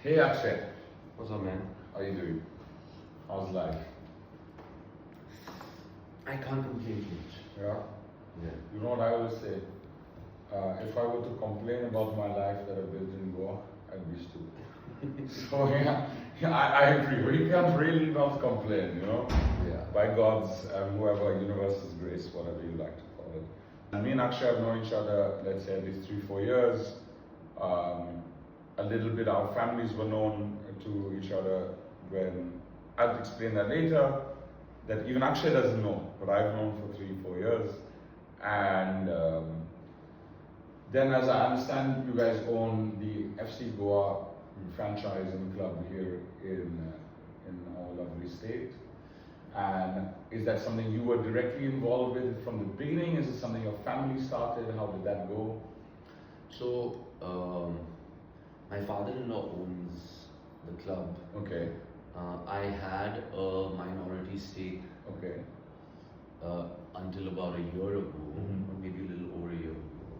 Hey Akshay, What's up, man? how you doing? How's life? I can't complain too much. Yeah? Yeah. You know what I always say? If I were to complain about my life that I built in Goa, I'd be stupid. So yeah, I agree. We can't really not complain, you know? Yeah. By God's and whoever universe's grace, whatever you like to call it. And me and Akshay have known each other, let's say at least 3-4 years. A little bit our families were known to each other when I'll explain that later. That even Akshay doesn't know, but I've known for 3-4 years. And then, as I understand, you guys own the FC Goa franchising club here in our lovely state. And is that something you were directly involved with from the beginning? Is it something your family started? How did that go? So, my father-in-law owns the club. Okay. I had a minority stake Okay. until about a year ago, Mhm. or maybe a little over a year ago.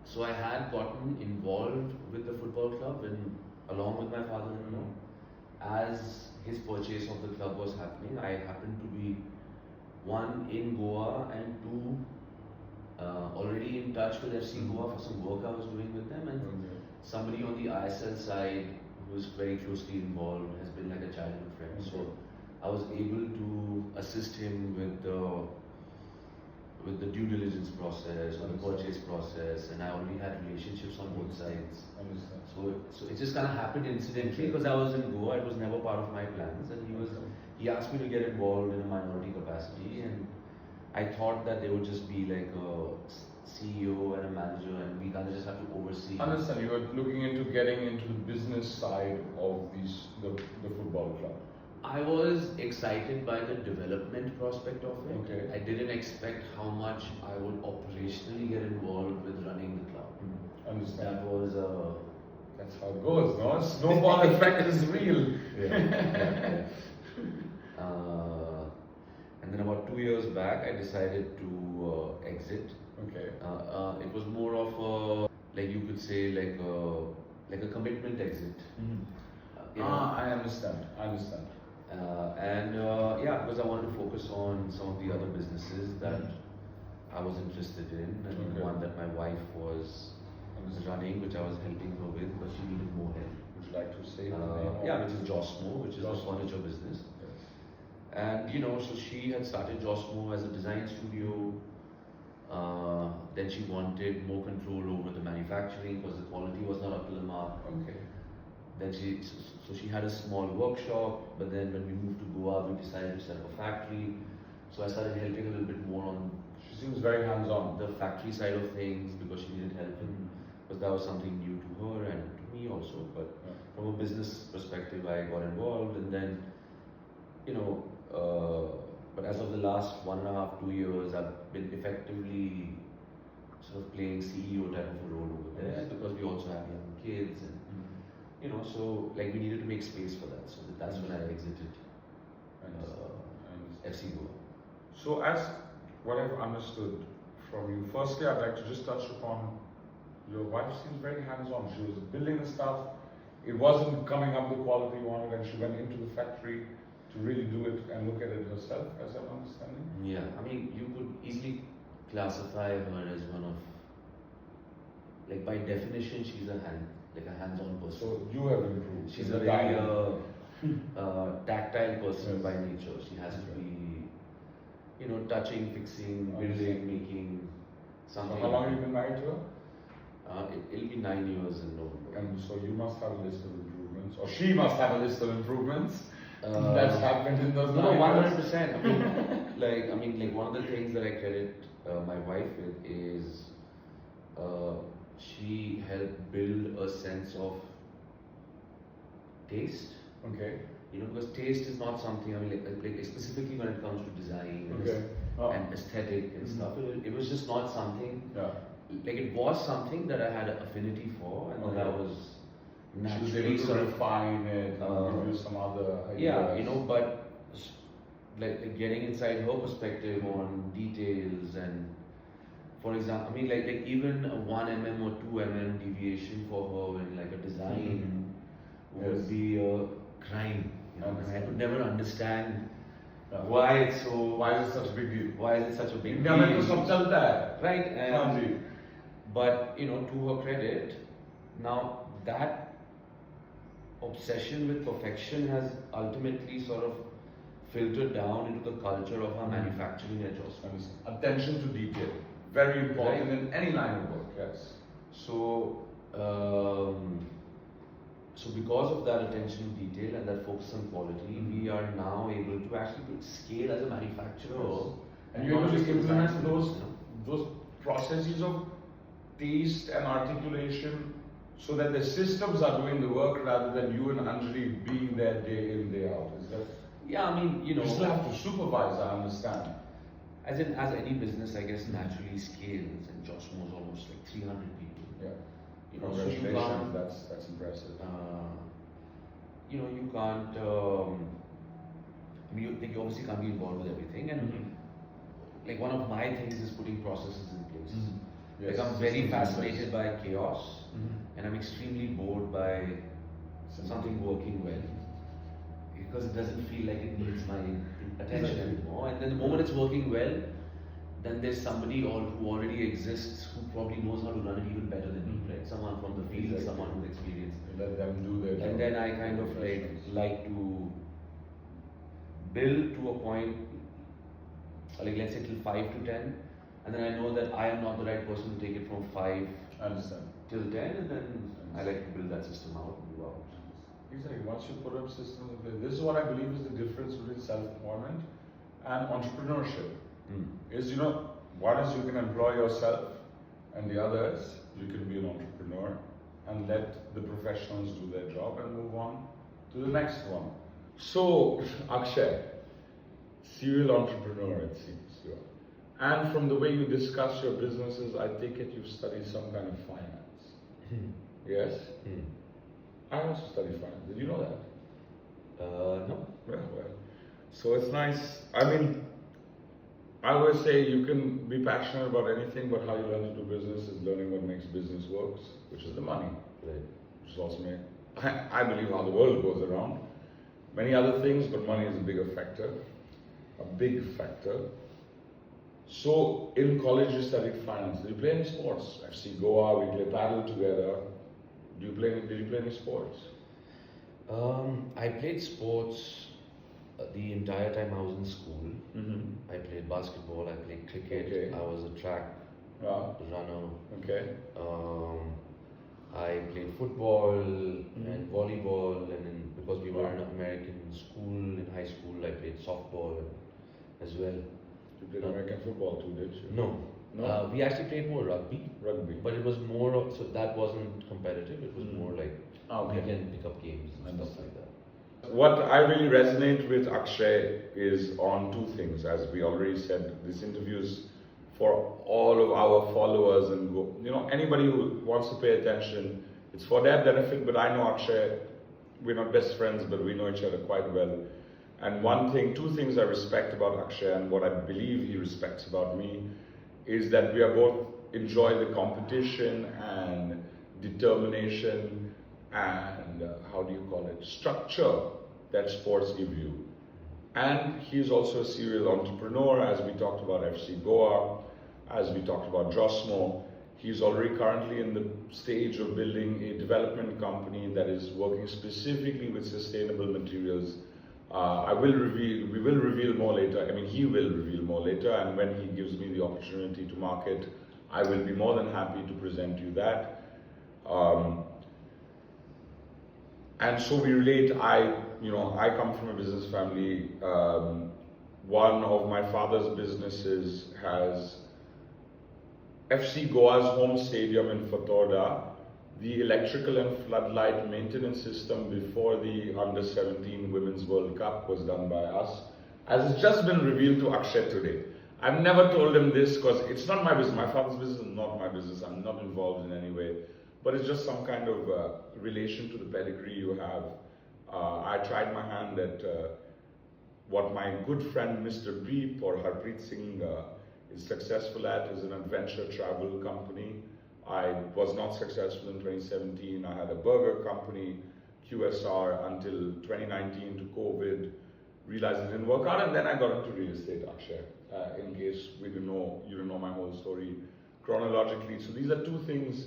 So I had gotten involved with the football club and along with my father-in-law. As his purchase of the club was happening, I happened to be one in Goa and two already in touch with FC Goa for some work I was doing with them, and Okay. somebody on the ISL side who is very closely involved has been like a childhood friend. Okay. So I was able to assist him with the due diligence process or the purchase process, and I already had relationships on both sides. Understand. So it just kind of happened incidentally because I was in Goa. It was never part of my plans, and he asked me to get involved in a minority capacity, and I thought that they would just be like a CEO and a manager, and we kind of just have to oversee. Understand. You were looking into getting into the business side of the football club. I was excited by the development prospect of it. Okay. I didn't expect how much I would operationally get involved with running the club. Understand. That was That's how it goes, no? Snowball effect is real. yeah. And then about 2 years back, I decided to exit. Okay. It was more of a, like you could say, like a commitment exit. You know? I understand. Yeah, because I wanted to focus on some of the other businesses that I was interested in, and Okay. one that my wife was running, which I was helping her with, but she needed more help. Would you like to say the name? Yeah, which is Josmo, which is a furniture business. Yes. And so she had started Josmo as a design studio. Then she wanted more control over the manufacturing because the quality was not up to the mark. Okay. Then she had a small workshop, but then when we moved to Goa, we decided to set up a factory. So I started helping a little bit more on She seems very hands-on. the factory side of things because she needed help, because that was something new to her and to me also. But Yeah. from a business perspective, I got involved, and then but as of the last 1.5-2 years, I've been effectively sort of playing CEO type of a role over there because we also have young kids, and so like we needed to make space for that. So that's when I exited FC Goa. So as what I've understood from you, firstly I'd like to just touch upon your wife seems very hands-on. She was building the stuff. It wasn't coming up the quality you wanted, and she went into the factory to really do it and look at it herself, as I'm understanding. Yeah, I mean, you could easily classify her as one of, like by definition, she's a hands-on person. So you have improved. She's in a the very dialogue. tactile person Yes. by nature. She has to be, touching, fixing, building, making something. So how long have you been married to her? It'll be 9 years in November. And so you must have a list of improvements, or she must have a list of improvements Uh, that's happened in those No, 9 years. 100%. I mean, one of the things that I credit my wife with is she helped build a sense of taste. Okay. Because taste is not something. I mean, like specifically when it comes to design Okay. and aesthetic and stuff. It was just not something. Yeah. Like it was something that I had an affinity for, and that I was She was naturally able to sort of refine it and give you some other yeah, ideas. but like getting inside her perspective on details and For example, I mean, like even a 1 mm or 2 mm deviation for her in like a design would Yes. be a crime. You know, and I Understand. could never understand Yeah. why it's so. Why is it such a big deal? Why is it such a big India में तो deal? सब चलता है. Right? हाँ जी. But you know, to her credit, now that obsession with perfection has ultimately sort of filtered down into the culture of our manufacturing at Joss. Attention to detail, very important Right. in any line of work. Yes. So, so because of that attention to detail and that focus on quality, we are now able to actually scale as a manufacturer. Yes. And you're not able just to in implement design, those you know. those processes of taste and articulation, so that the systems are doing the work rather than you and Anjali being there day in day out. Is that? Yeah, I mean, you know, You still have to supervise. I understand. as any business, I guess naturally scales, and Josmo is almost like 300 people. Yeah. You know, so you Congratulations. can't, That's impressive. you know, you can't. I mean, you obviously can't be involved with everything, and like one of my things is putting processes in place. Yes. Like I'm very Systems in fascinated place. by chaos, and I'm extremely bored by something working well, because it doesn't feel like it needs my attention anymore. And then the moment it's working well, then there's somebody who already exists who probably knows how to run it even better than me, right? Someone from the field, Exactly. someone with experience. Let them do their job. And then I kind of like to build to a point, like let's say till 5 to 10, and then I know that I am not the right person to take it from 5 I understand. till 10, and then I like to build that system out and move out. Exactly. Once you put up systems in place, this is what I believe is the difference between self-employment and entrepreneurship. Is, you know, one is you can employ yourself, and the other is you can be an entrepreneur and let the professionals do their job and move on to the next one. So, Akshay, serial entrepreneur, it seems you are. And from the way you discuss your businesses, I take it you've studied some kind of finance. Yes? I also studied finance. Did you know that? No. Well. So it's nice. I mean, I always say you can be passionate about anything, but how you learn to do business is learning what makes business works, which is the money. Right. Which is also I believe how the world goes around. Many other things, but money is a bigger factor. A big factor. So in college you studied finance. Did you play any sports? FC Goa, we play paddle together. Did you play any sports? I played sports the entire time I was in school. I played basketball, I played cricket, Okay. I was a track runner. Okay. I played football and volleyball, and then because we were in an American school in high school, I played softball as well. You played American football too, did you? No. No? We actually played more rugby, Rugby. but it was more of, so that wasn't competitive, it was more like Okay. weekend pickup games and stuff like that. What I really resonate with Akshay is on two things. As we already said, this interview is for all of our followers and anybody who wants to pay attention. It's for their benefit, but I know Akshay, we're not best friends, but we know each other quite well. And two things I respect about Akshay and what I believe he respects about me is that we are both enjoy the competition and determination and structure that sports give you. And he's also a serial entrepreneur, as we talked about FC Goa, as we talked about Josmo. He's already currently in the stage of building a development company that is working specifically with sustainable materials. We will reveal more later. I mean, he will reveal more later, and when he gives me the opportunity to market, I will be more than happy to present you that. And so we relate. I come from a business family. One of my father's businesses has FC Goa's home stadium in Fatorda. The electrical and floodlight maintenance system before the Under-17 Women's World Cup was done by us, as it's just been revealed to Akshay today. I've never told him this because it's not my business. My father's business is not my business. I'm not involved in any way. But it's just some kind of relation to the pedigree you have. I tried my hand at what my good friend Mr. Beep or Harpreet Singh is successful at is an adventure travel company. I was not successful in 2017. I had a burger company, QSR, until 2019 to COVID. Realized it didn't work out, and then I got into real estate, Akshay. In case you didn't know my whole story chronologically. So these are two things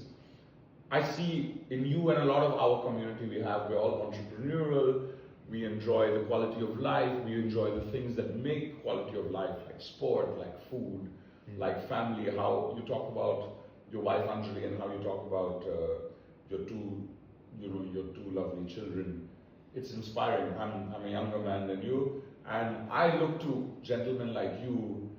I see in you and a lot of our community. We're all entrepreneurial. We enjoy the quality of life. We enjoy the things that make quality of life, like sport, like food, like family. How you talk about your wife Anjali and how you talk about your two lovely children. It's inspiring. I'm a younger man than you, and I look to gentlemen like you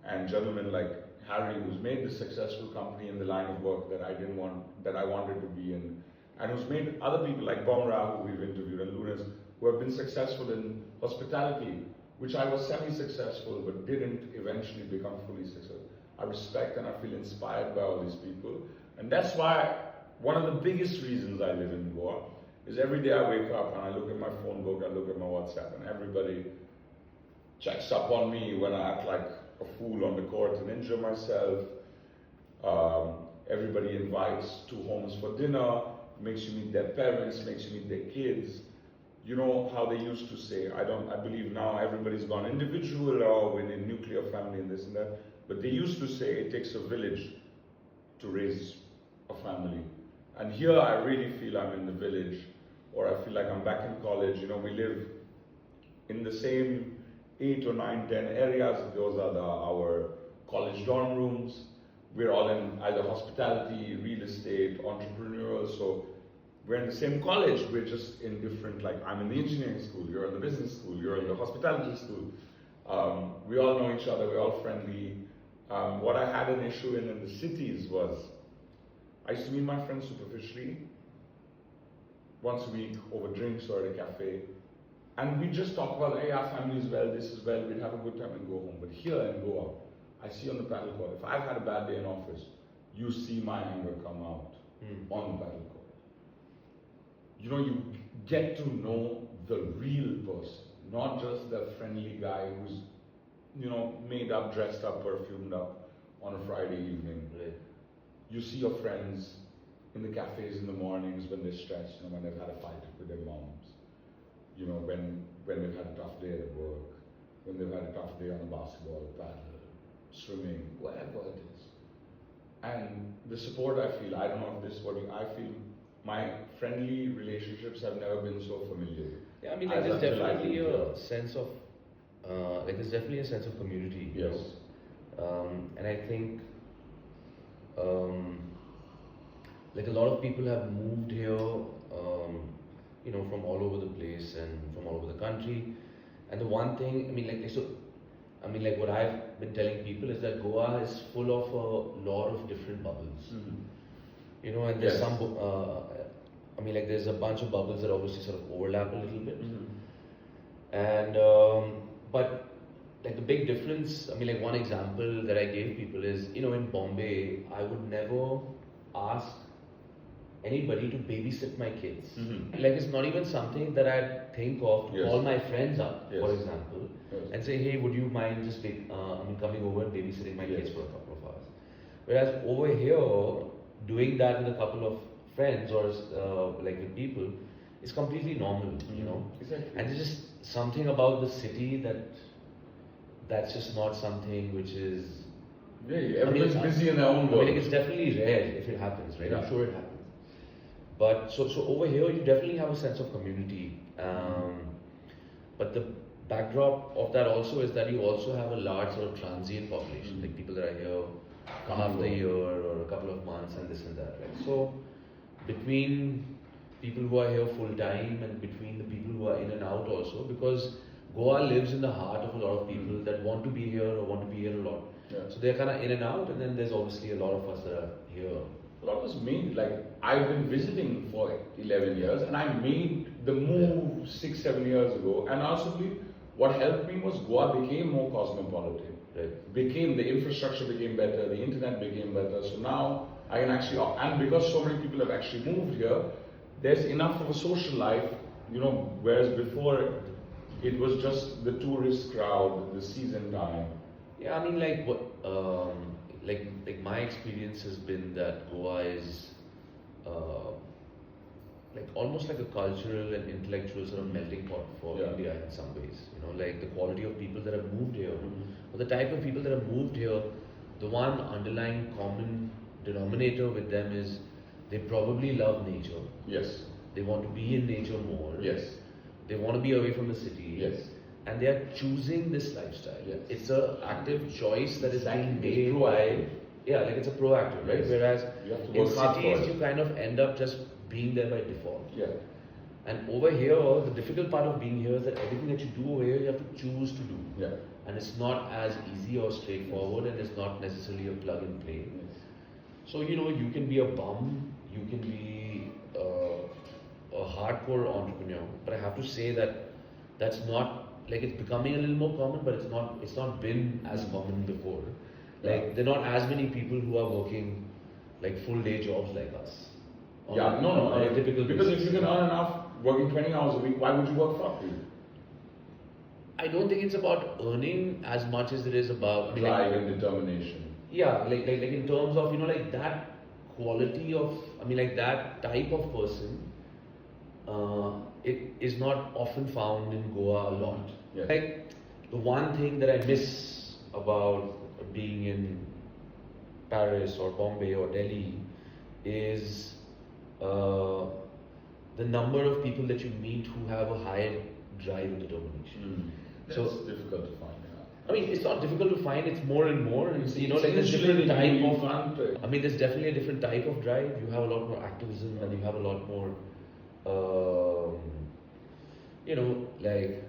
and gentlemen like Harry, who's made this successful company in the line of work that I wanted to be in, and who's made other people like Bomra, who we've interviewed, and Lunas, who have been successful in hospitality, which I was semi-successful but didn't eventually become fully successful. I respect and I feel inspired by all these people, and that's why one of the biggest reasons I live in Goa is every day I wake up and I look at my phone book, I look at my WhatsApp, and everybody checks up on me when I act like a fool on the court and injure myself. Everybody invites to homes for dinner, makes you meet their parents, makes you meet their kids. You know how they used to say, I believe now everybody's gone individual or with a nuclear family and this and that, but they used to say it takes a village to raise a family. And here I really feel I'm in the village, or I feel like I'm back in college. You know, we live in the same 8 or 9, 10 areas. Those are our college dorm rooms. We're all in either hospitality, real estate, entrepreneurial. So we're in the same college. We're just in different, like I'm in the engineering school, you're in the business school, you're in the hospitality school. We all know each other, we're all friendly. What I had an issue in the cities was, I used to meet my friends superficially, once a week over drinks or at a cafe. And we just talk about, hey, our family is well, this is well, we'd have a good time and go home. But here in Goa, I see on the paddle court, if I've had a bad day in office, you see my anger come out on the paddle court. You know, you get to know the real person, not just the friendly guy who's, you know, made up, dressed up, perfumed up on a Friday evening. Right. You see your friends in the cafes in the mornings when they're stressed, you know, when they've had a fight with their moms. You know, when they've had a tough day at work, when they've had a tough day on the basketball, paddle, swimming, whatever it is. And the support I feel, I don't know if this is what I feel, my friendly relationships have never been so familiar. Yeah, I mean, like, there's definitely a sense of, there's definitely a sense of community. Yes. You know? And I think, like a lot of people have moved here, you know, from all over the place and from all over the country. And the one thing, like what I've been telling people is that Goa is full of a lot of different bubbles. You know, and there's some, there's a bunch of bubbles that obviously sort of overlap a little bit. And, but like the big difference, one example that I gave people is, you know, in Bombay, I would never ask anybody to babysit my kids. Like, it's not even something that I'd think of to call my friends up, for example, and say, hey, would you mind just coming over and babysitting my kids for a couple of hours? Whereas over here, doing that with a couple of friends or like with people is completely normal, you know. Exactly. And there's just something about the city that's just not something which is. Yeah, everybody's busy in their own world. It's definitely rare if it happens, right? I'm sure it happens. But so over here, you definitely have a sense of community. But the backdrop of that also is that you also have a large sort of transient population, like people that are here half the year or a couple of months and this and that, right? So between people who are here full time and between the people who are in and out also, because Goa lives in the heart of a lot of people that want to be here or want to be here a lot. So they're kind of in and out, and then there's obviously a lot of us that are here. A lot was made, like I've been visiting for 11 years and I made the move 6-7 years ago, and also what helped me was Goa became more cosmopolitan. The infrastructure became better, the internet became better, so now I can actually, and because so many people have actually moved here, there's enough of a social life, you know, whereas before it was just the tourist crowd, the season time. Yeah, I mean, like what, like my experience has been that Goa is, uh, like almost like a cultural and intellectual sort of melting pot for Yeah. India in some ways. You know, like the quality of people that have moved here, Mhm. or the type of people that have moved here, the one underlying common denominator with them is they probably love nature. Yes. They want to be in nature more. Yes. They want to be away from the city. Yes. And they are choosing this lifestyle. Yes. It's a active choice that is Exactly. being made It's by, proactive. yeah, like it's a proactive, right? Yes. Whereas You have to in work hard for cities it. you kind of end up just being there by default. Yeah. And over here, the difficult part of being here is that everything that you do over here, you have to choose to do. Yeah. And it's not as easy or straightforward, and it's not necessarily a plug and play. Yes. So, you know, you can be a bum, you can be a hardcore entrepreneur, but I have to say that that's not, like, it's becoming a little more common, but it's not been as common before. Like, there are not as many people who are working like full day jobs like us. On a typical because basis. if you can earn enough working 20 hours a week, why would you work 40? I don't think it's about earning as much as it is about Drive and determination. Yeah, like in terms of, you know, like that quality of, I mean, like that type of person, it is not often found in Goa a lot. Yes. Like the one thing that I miss about being in Paris or Bombay or Delhi is the number of people that you meet who have a high drive and determination. That's So difficult to find. I mean, it's not difficult to find. It's more and more. It's, you know, It's like there's insulated different type you of. can't, I mean, there's definitely a different type of drive. You have a lot more activism, and you have a lot more, you know, like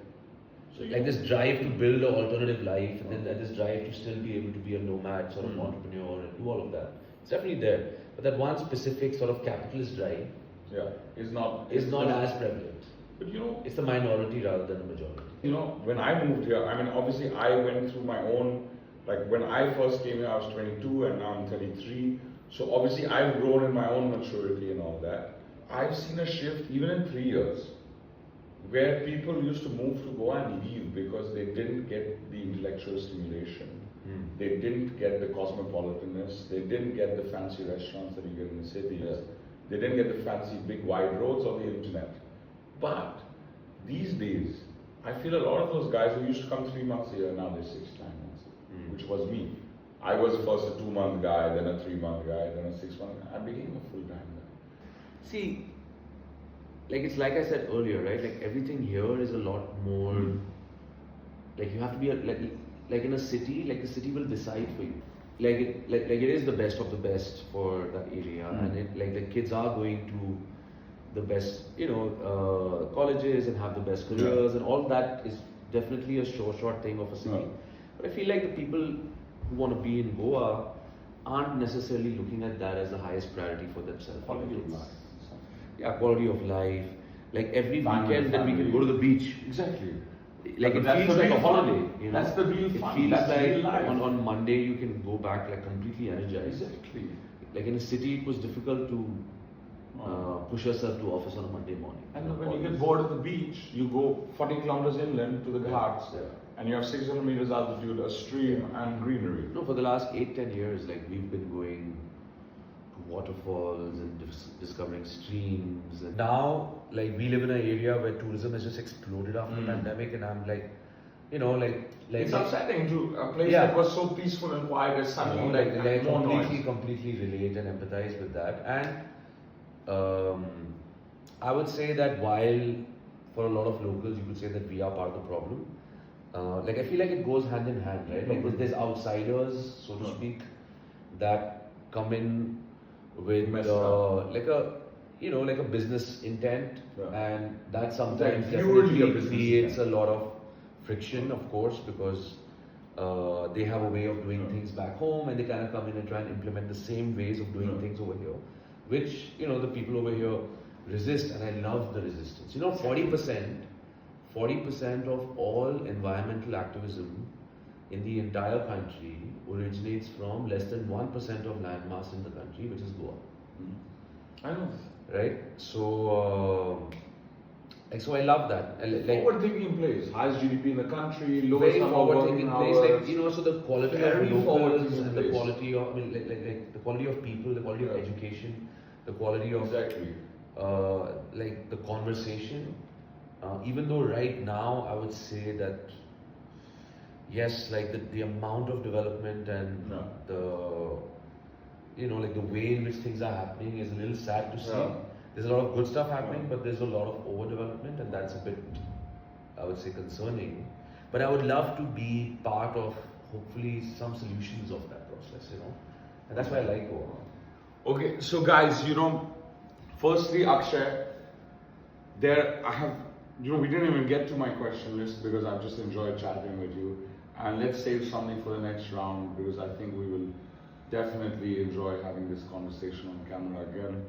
this drive to build an alternative life, and then this drive to still be able to be a nomad sort of entrepreneur and do all of that. It's definitely there. But that one specific sort of capitalist drive is not is not as prevalent. But you know, It's the minority rather than the majority. you know, when I moved here, I mean, obviously I went through my own, like when I first came here, I was 22 and now I'm 33. So obviously I've grown in my own maturity and all that. I've seen a shift even in 3 years where people used to move to go and leave because they didn't get the intellectual stimulation. They didn't get the cosmopolitanness. They didn't get the fancy restaurants that you get in the cities. They didn't get the fancy big wide roads or the internet. But these days, I feel a lot of those guys who used to come 3 months a year, now they're 6 to 9 months, which was me. I was first a 2-month guy, then a 3-month guy, then a 6-month guy. I became a full-time guy. See, like it's like I said earlier, right? Like everything here is a lot more. Like you have to be like in a city. Like the city will decide for you. Like it is the best of the best for that area, and it like the kids are going to the best, you know, colleges and have the best careers, and all that is definitely a short thing of a city. But I feel like the people who want to be in Goa aren't necessarily looking at that as the highest priority for themselves. Quality of life. Yeah, quality of life. Like every Time with weekend that we can family. go to the beach. Exactly. Like But it that's feels the like a real fun. holiday. You know? That's the real It fun. feels That's like real life. on Monday you can go back like completely energized. Exactly. Like in a city, it was difficult to push yourself to office on a Monday morning. And when you get bored at the beach, you go 40 kilometers inland to the ghats, and you have 600 meters altitude, a stream, and greenery. No, for the last 8-10 years, like we've been going to waterfalls and discovering streams. And now, like we live in an area where tourism has just exploded after the pandemic, and I'm like, you know, like It's upsetting to a place Yeah. that was so peaceful and quiet as you suddenly know, like more completely relate and empathize with that. And I would say that while for a lot of locals you could say that we are part of the problem, like I feel like it goes hand in hand, right? Like there's outsiders, so to speak, that come in with like a business intent, and that sometimes purely a definitely business creates a intent. lot of friction, of course, because they have a way of doing things back home, and they kind of come in and try and implement the same ways of doing things over here, which, you know, the people over here resist, and I love the resistance. You know, 40% of all environmental activism in the entire country originates from less than 1% of landmass in the country, which is Goa. I know. Right? So, Like, so I love that. Forward thinking place, highest GDP in the country, lowest very number of forward working thinking place, hours. like, you know, so the quality Very of locals forward-thinking and the place. quality of, I mean, like the quality of people, the quality of Yeah. education, the quality of Exactly. like the conversation. Even though right now I would say that yes, like the amount of development and Yeah. the, you know, like the way in which things are happening is a little sad to see. Yeah. There's a lot of good stuff happening, Yeah. but there's a lot of overdevelopment, and that's a bit, I would say, concerning. But I would love to be part of hopefully some solutions of that process, you know, and that's why I like Goan. Okay, so guys, you know, firstly, Akshay, we didn't even get to my question list because I've just enjoyed chatting with you. And let's save something for the next round because I think we will definitely enjoy having this conversation on camera again.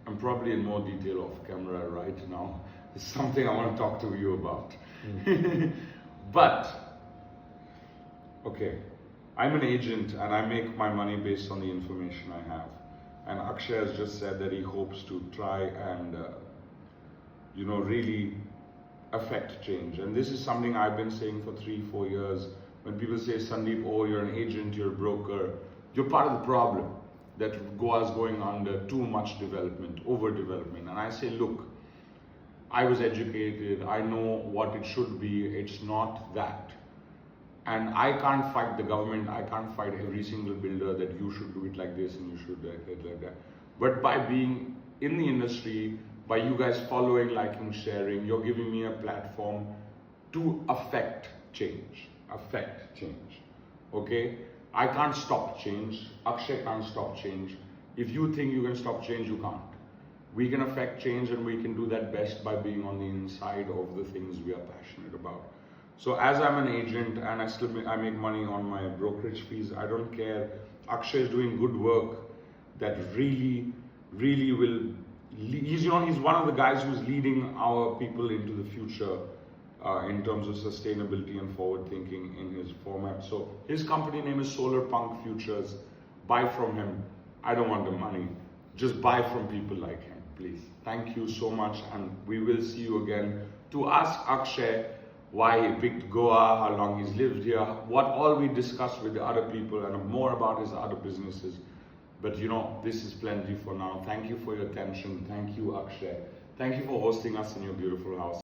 I'm probably in more detail off camera right now. It's something I want to talk to you about. But, okay, I'm an agent and I make my money based on the information I have. And Akshay has just said that he hopes to try and, really affect change. And this is something I've been saying for 3-4 years. When people say, Sandeep, oh, you're an agent, you're a broker, you're part of the problem that Goa is going under too much development, overdevelopment. And I say, look, I was educated, I know what it should be, it's not that. And I can't fight the government, I can't fight every single builder that you should do it like this and you should do it like that. But by being in the industry, by you guys following, liking, sharing, you're giving me a platform to affect change. Okay? I can't stop change. Akshay can't stop change. If you think you can stop change, you can't. We can affect change and we can do that best by being on the inside of the things we are passionate about. So as I'm an agent and I make money on my brokerage fees, I don't care. Akshay is doing good work that really will, he's one of the guys who's leading our people into the future in terms of sustainability and forward thinking in his format. So his company name is Solar Punk Futures. Buy from him. I don't want the money. Just buy from people like him, please. Thank you so much, and we will see you again to ask Akshay why he picked Goa, how long he's lived here, what all we discussed with the other people, and more about his other businesses. But this is plenty for now. Thank you for your attention. Thank you, Akshay. Thank you for hosting us in your beautiful house.